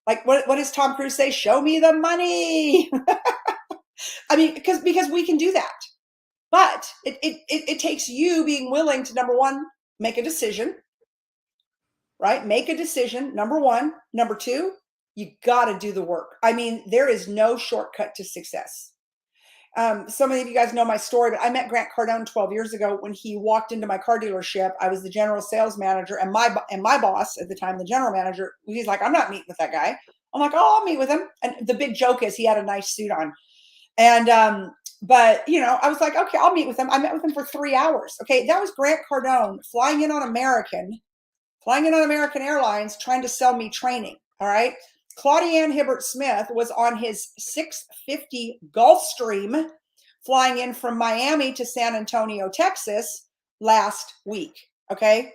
Like, what does Tom Cruise say? Show me the money. I mean, because we can do that. But it takes you being willing to, number one, make a decision. right? Make a decision, number one. Number two, you got to do the work. I mean, there is no shortcut to success. So many of you guys know my story, but I met Grant Cardone 12 years ago when he walked into my car dealership. I was the general sales manager, and my boss at the time, the general manager, he's like, I'm not meeting with that guy. I'm like, oh, I'll meet with him. And the big joke is he had a nice suit on. And but I was like, okay, I'll meet with him. I met with him for 3 hours. Okay, that was Grant Cardone flying in on American Airlines, trying to sell me training. All right. Claudienne Hibbert Smith was on his 650 Gulfstream flying in from Miami to San Antonio, Texas last week. Okay.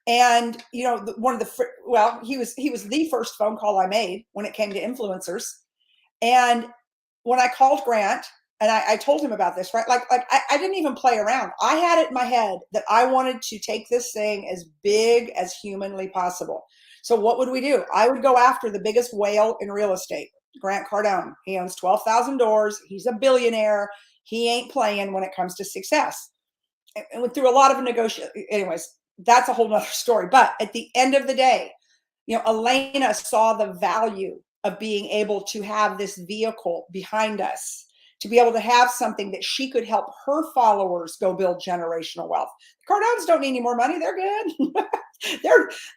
And, he was the first phone call I made when it came to influencers. And when I called Grant and I told him about this, right? Like I didn't even play around. I had it in my head that I wanted to take this thing as big as humanly possible. So what would we do? I would go after the biggest whale in real estate, Grant Cardone. He owns 12,000 doors. He's a billionaire. He ain't playing when it comes to success. And went through a lot of negotiations. Anyways, that's a whole nother story. But at the end of the day, Elena saw the value of being able to have this vehicle behind us, to be able to have something that she could help her followers go build generational wealth. The Cardones don't need any more money. They're good.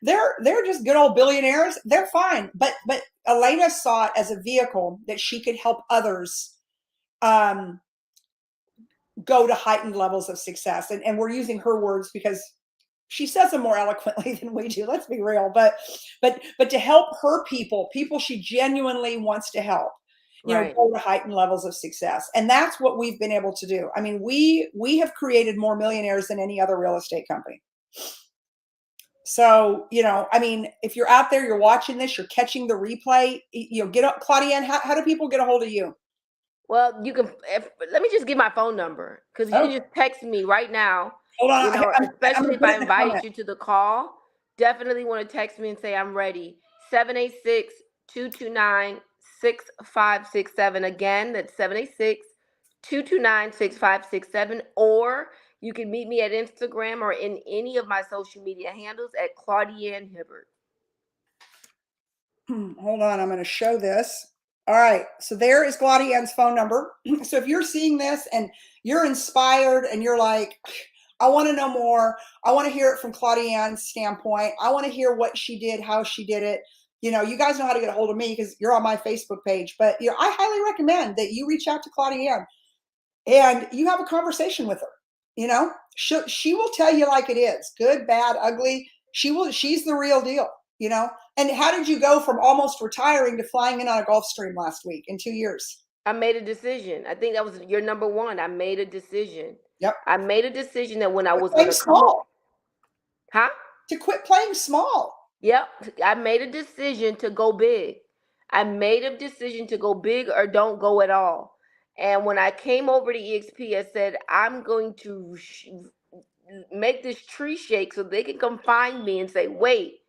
they're just good old billionaires. They're fine. But Elena saw it as a vehicle that she could help others go to heightened levels of success. And we're using her words because she says them more eloquently than we do. Let's be real. But to help her people she genuinely wants to help, right, go to heightened levels of success. And that's what we've been able to do. I mean, we have created more millionaires than any other real estate company. So, I mean, if you're out there, you're watching this, you're catching the replay, get up. Claudienne, how do people get a hold of you? Well, you can, let me just give my phone number, because you can just text me right now. Hold on. Especially if I invited you to the call, definitely want to text me and say I'm ready. 786-229-6567. Again, that's 786-229-6567. Or you can meet me at Instagram or in any of my social media handles at Claudienne Hibbert. Hold on, I'm going to show this. All right, so there is Claudienne's phone number. So if you're seeing this and you're inspired and you're like, I want to know more, I want to hear it from Claudienne's standpoint, I want to hear what she did, how she did it. You guys know how to get a hold of me because you're on my Facebook page. But I highly recommend that you reach out to Claudienne and you have a conversation with her. She will tell you like it is, good, bad, ugly. She's the real deal. And how did you go from almost retiring to flying in on a Gulfstream last week in 2 years? I made a decision. I think that was your number one. I made a decision. Yep. I made a decision that when I was going to small. Huh? To quit playing small. Yep. I made a decision to go big. I made a decision to go big or don't go at all. And when I came over to EXP, I said, I'm going to make this tree shake so they can come find me and say, wait,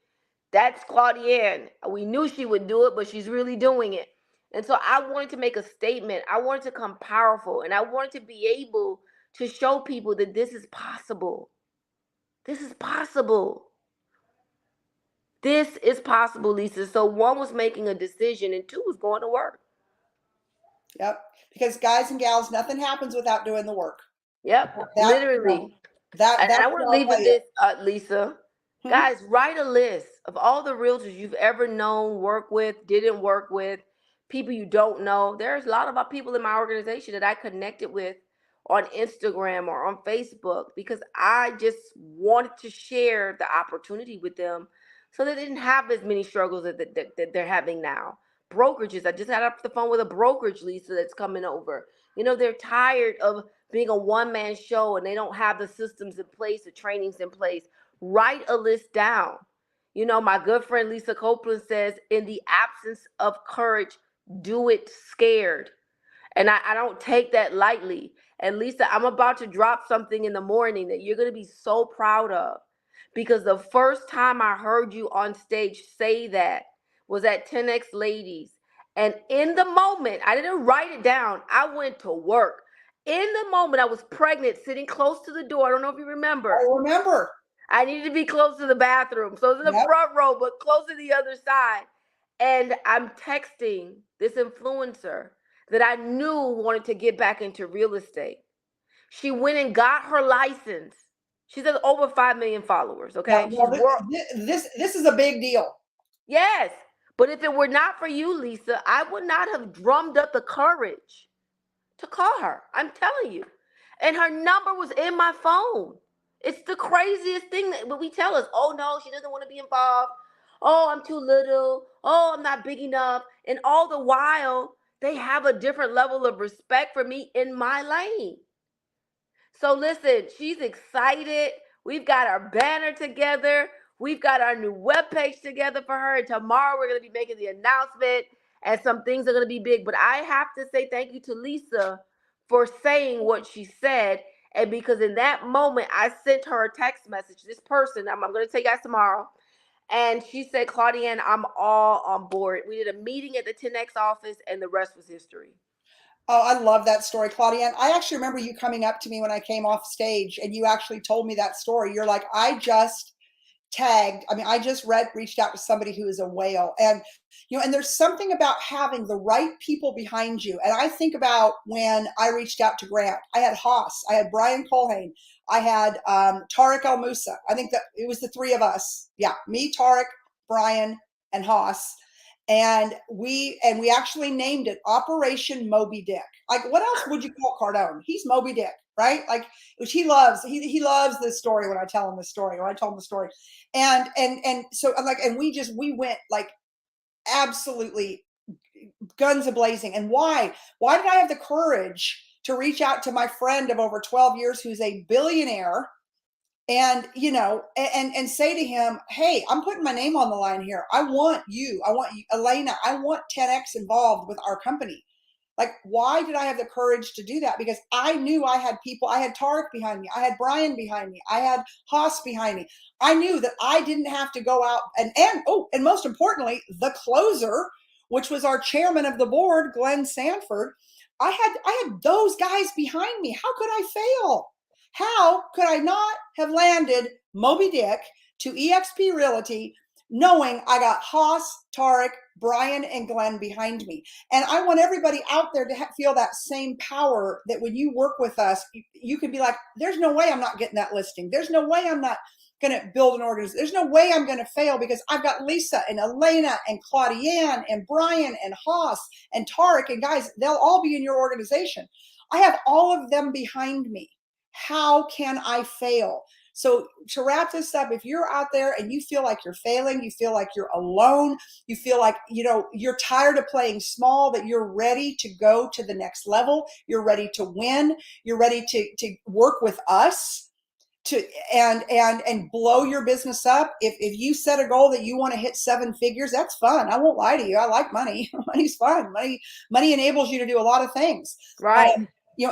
that's Claudienne. We knew she would do it, but she's really doing it. And so I wanted to make a statement. I wanted to come powerful, and I wanted to be able to show people that this is possible. This is possible. This is possible, Lisa. So one was making a decision, and two was going to work. Yep. Because guys and gals, nothing happens without doing the work. Yep. Literally. And I want to leave with this, Lisa. Guys, write a list of all the realtors you've ever known, work with, didn't work with, people you don't know. There's a lot of people in my organization that I connected with on Instagram or on Facebook because I just wanted to share the opportunity with them so they didn't have as many struggles that they're having now. Brokerages. I just got off the phone with a brokerage, Lisa, that's coming over. They're tired of being a one-man show and they don't have the systems in place, the trainings in place. Write a list down. My good friend Lisa Copeland says, in the absence of courage, do it scared. And I don't take that lightly. And Lisa, I'm about to drop something in the morning that you're going to be so proud of. Because the first time I heard you on stage say that was at 10X Ladies. And in the moment, I didn't write it down. I went to work. In the moment, I was pregnant, sitting close to the door. I don't know if you remember. I remember. I needed to be close to the bathroom. So it's in the Yep. front row, but close to the other side. And I'm texting this influencer that I knew wanted to get back into real estate. She went and got her license. She's at over 5 million followers. Yeah. Okay. Well, this is a big deal. Yes. But if it were not for you, Lisa, I would not have drummed up the courage to call her. I'm telling you. And her number was in my phone. It's the craziest thing that we tell us, oh no, she doesn't want to be involved. Oh, I'm too little. Oh, I'm not big enough. And all the while, they have a different level of respect for me in my lane. So listen, she's excited. We've got our banner together. We've got our new webpage together for her. And tomorrow we're going to be making the announcement and some things are going to be big. But I have to say thank you to Lisa for saying what she said. And because in that moment, I sent her a text message. This person, I'm going to tell you guys tomorrow. And she said, Claudienne, I'm all on board. We did a meeting at the 10X office and the rest was history. Oh, I love that story, Claudienne. I actually remember you coming up to me when I came off stage and you actually told me that story. You're like, I just reached out to somebody who is a whale. And, and there's something about having the right people behind you. And I think about when I reached out to Grant, I had Haas, I had Brian Colhane, I had Tariq El Moussa. I think that it was the three of us. Yeah, me, Tariq, Brian, and Haas. And we actually named it Operation Moby Dick. Like, what else would you call Cardone? He's Moby Dick, right? Like, which he loves. He loves this story when I tell him the story, or I told him the story. And so I'm like, and we went like absolutely guns a-blazing. And why did I have the courage to reach out to my friend of over 12 years who's a billionaire and and say to him, hey, I'm putting my name on the line here. I want you, Elena, I want 10X involved with our company. Like, why did I have the courage to do that? Because I knew I had people. I had Tariq behind me, I had Brian behind me, I had Haas behind me. I knew that I didn't have to go out and most importantly, the closer, which was our chairman of the board, Glenn Sanford. I had those guys behind me. How could I fail? How could I not have landed Moby Dick to eXp Realty knowing I got Haas, Tariq, Brian, and Glenn behind me? And I want everybody out there to feel that same power, that when you work with us, you can be like, there's no way I'm not getting that listing. There's no way I'm not going to build an organization. There's no way I'm going to fail because I've got Lisa and Elena and Claudienne and Brian and Haas and Tariq, and guys, they'll all be in your organization. I have all of them behind me. How can I fail? So to wrap this up, if you're out there and you feel like you're failing, you feel like you're alone, you feel like, you're tired of playing small, that you're ready to go to the next level, you're ready to win, you're ready to work with us and blow your business up. If you set a goal that you want to hit 7 figures, that's fun. I won't lie to you. I like money. Money's fun. Money enables you to do a lot of things. Right.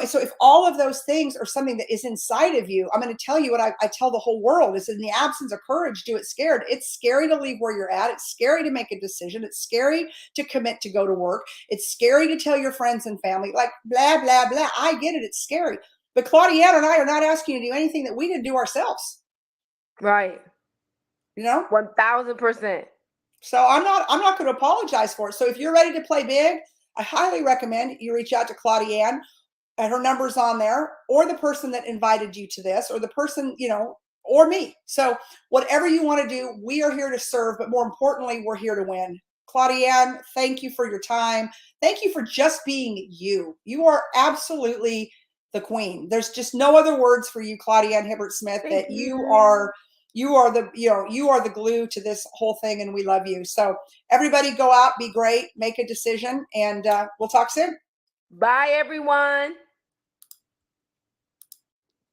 So if all of those things are something that is inside of you, I'm going to tell you what I tell the whole world is, in the absence of courage, do it scared. It's scary to leave where you're at. It's scary to make a decision. It's scary to commit to go to work. It's scary to tell your friends and family, like, blah, blah, blah. I get it. It's scary. But Claudienne and I are not asking you to do anything that we didn't do ourselves. Right. 1000%. So I'm not going to apologize for it. So if you're ready to play big, I highly recommend you reach out to Claudienne. And her number's on there, or the person that invited you to this, or the person, or me. So whatever you want to do, we are here to serve, but more importantly, we're here to win. Claudienne, thank you for your time. Thank you for just being you. You are absolutely the queen. There's just no other words for you, Claudienne Hibbert-Smith, that you are the glue to this whole thing, and we love you. So everybody go out, be great, make a decision, and we'll talk soon. Bye, everyone.